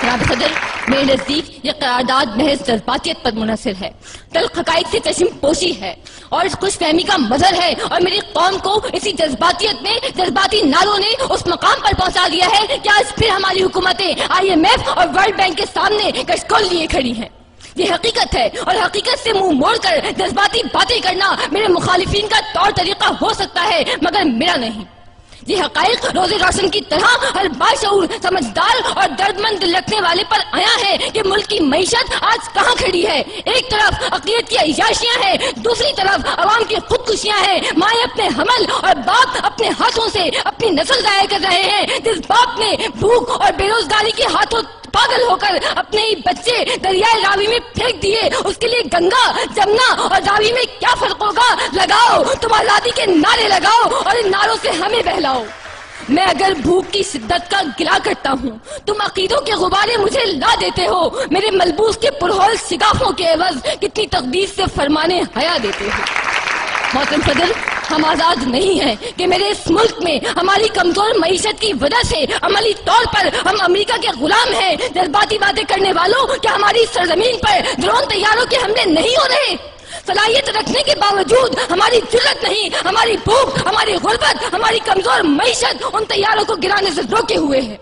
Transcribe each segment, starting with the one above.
جناب صدر، میرے نزدیک یہ قرارداد محض جذباتیت پر منحصر ہے، تلخ حقائق سے چشم پوشی ہے اور خوش فہمی کا مظہر ہے، اور میری قوم کو اسی جذباتیت میں جذباتی نعروں نے اس مقام پر پہنچا دیا ہے کہ آج پھر ہماری حکومتیں IMF اور ورلڈ بینک کے سامنے کشکول لیے کھڑی ہیں۔ یہ حقیقت ہے، اور حقیقت سے منہ موڑ کر جذباتی باتیں کرنا میرے مخالفین کا طور طریقہ ہو سکتا ہے، مگر میرا نہیں۔ یہ حقائق روز روشن کی طرح ہر باشعور، سمجھدار اور درد مند دل رکھنے والے پر آیا ہے کہ ملک کی معیشت آج کہاں کھڑی ہے۔ ایک طرف اقلیت کی عیاشیاں ہیں، دوسری طرف عوام کی خودکشیاں ہیں، مائیں اپنے حمل اور باپ اپنے ہاتھوں سے اپنی نسل ضائع کر رہے ہیں۔ جس باپ نے بھوک اور بے روزگاری کے ہاتھوں پاگل ہو کر اپنے ہی بچے دریائے راوی میں پھینک دیے، اس کے لیے گنگا، جمنا اور راوی میں کیا فرق ہوگا؟ لگاؤ، تم آزادی کے نعرے لگاؤ اور ان نعروں سے ہمیں بہلاؤ۔ میں اگر بھوک کی شدت کا گلا کرتا ہوں، تم عقیدوں کے غبارے مجھے لا دیتے ہو، میرے ملبوس کے پرہول شگافوں کے عوض کتنی تقدیس سے فرمانے حیا دیتے ہو۔ محترم صدر، ہم آزاد نہیں ہیں کہ میرے اس ملک میں ہماری کمزور معیشت کی وجہ سے عملی طور پر ہم امریکہ کے غلام ہیں۔ جذباتی باتیں کرنے والوں، کیا ہماری سرزمین پر ڈرون طیاروں کے حملے نہیں ہو رہے؟ صلاحیت رکھنے کے باوجود ہماری جرت نہیں، ہماری بھوک، ہماری غربت، ہماری کمزور معیشت ان طیاروں کو گرانے سے روکے ہوئے ہے۔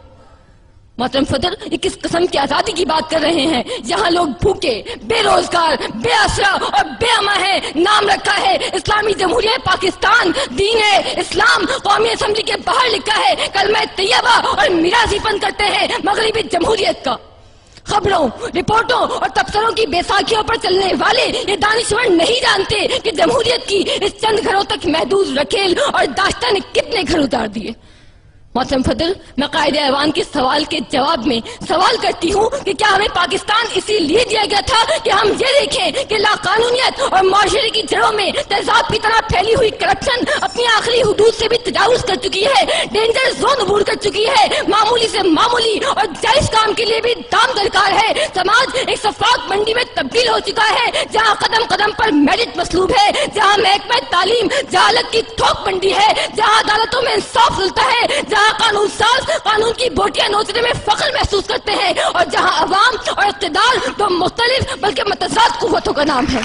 محترم صدر، یہ کس قسم کی آزادی کی بات کر رہے ہیں؟ یہاں لوگ بھوکے، بے روزگار، بے آسرا اور بے اماں ہیں۔ نام رکھا ہے اسلامی جمہوریہ پاکستان، دین ہے اسلام، قومی اسمبلی کے باہر لکھا ہے کلمہ طیبہ اور میراثی پن کرتے ہیں مغربی جمہوریت کا۔ خبروں، رپورٹوں اور تبصروں کی بیساکھیوں پر چلنے والے یہ دانشور نہیں جانتے کہ جمہوریت کی اس چند گھروں تک محدود رکھیل اور داشتہ نے کتنے گھر اتار دیے۔ محترم صدر، میں قائد ایوان کے سوال کے جواب میں سوال کرتی ہوں کہ کیا ہمیں پاکستان اسی لیے دیا گیا تھا کہ ہم یہ دیکھیں کہ لاقانونیت اور معاشرے کی جڑوں میں تیزاب کی طرح پھیلی ہوئی کرپشن اپنی آخری حدود سے بھی تجاوز کر چکی ہے، ڈینجر زون عبور کر چکی ہے، معمولی سے معمولی اور جائز کام کے لیے بھی دام درکار ہے۔ سماج ایک شفاف منڈی میں تبدیل ہو چکا ہے جہاں قدم قدم پر میرٹ مطلوب ہے، جہاں محکمہ تعلیم جہالت کی تھوک منڈی ہے، جہاں عدالتوں میں انصاف ملتا ہے، جہاں قانون ساز قانون کی بوٹیاں نوچنے میں فخر محسوس کرتے ہیں، اور جہاں عوام اور اقتدار دو مختلف بلکہ متضاد قوتوں کا نام ہے۔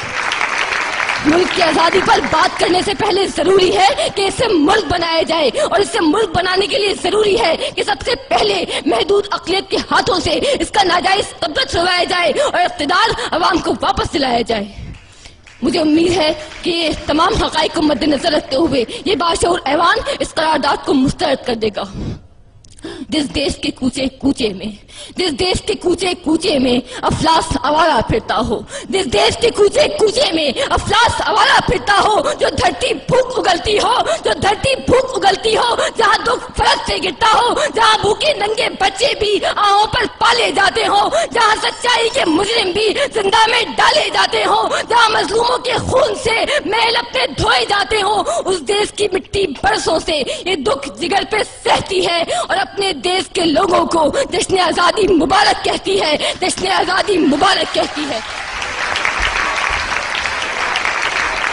ملک کی آزادی پر بات کرنے سے پہلے ضروری ہے کہ اسے ملک بنایا جائے، اور اسے ملک بنانے کے لیے ضروری ہے کہ سب سے پہلے محدود اقلیت کے ہاتھوں سے اس کا ناجائز قبضہ چھڑوایا جائے اور اقتدار عوام کو واپس دلایا جائے۔ مجھے امید ہے کہ یہ تمام حقائق کو مد نظر رکھتے ہوئے یہ باشعور ایوان اس قرارداد کو مسترد کر دے گا۔ جس دیش کے کوچے کوچے میں، جس دیش کے کوچے کوچے میں افلاس آوارہ پھرتا ہو، جس دیش کے کوچے کوچے میں افلاس آوارہ پھرتا ہو، جو دھرتی بھوک اگلتی ہو، جو دھرتی بھوک اگلتی ہو، جہاں دکھ فرق سے گرتا ہو، جہاں بھوکے ننگے بچے بھی آہوں پر پالے جاتے ہوں، جہاں سچائی کے مجرم بھی زندہ میں ڈالے جاتے ہوں، جہاں مظلوموں کے خون سے محل اپنے دھوئے جاتے ہوں، اس دیش کی مٹی برسوں سے یہ دکھ جگر پہ سہتی ہے اور اپنے دیش کے لوگوں کو جشن آزادی مبارک کہتی ہے، جشن آزادی مبارک کہتی ہے۔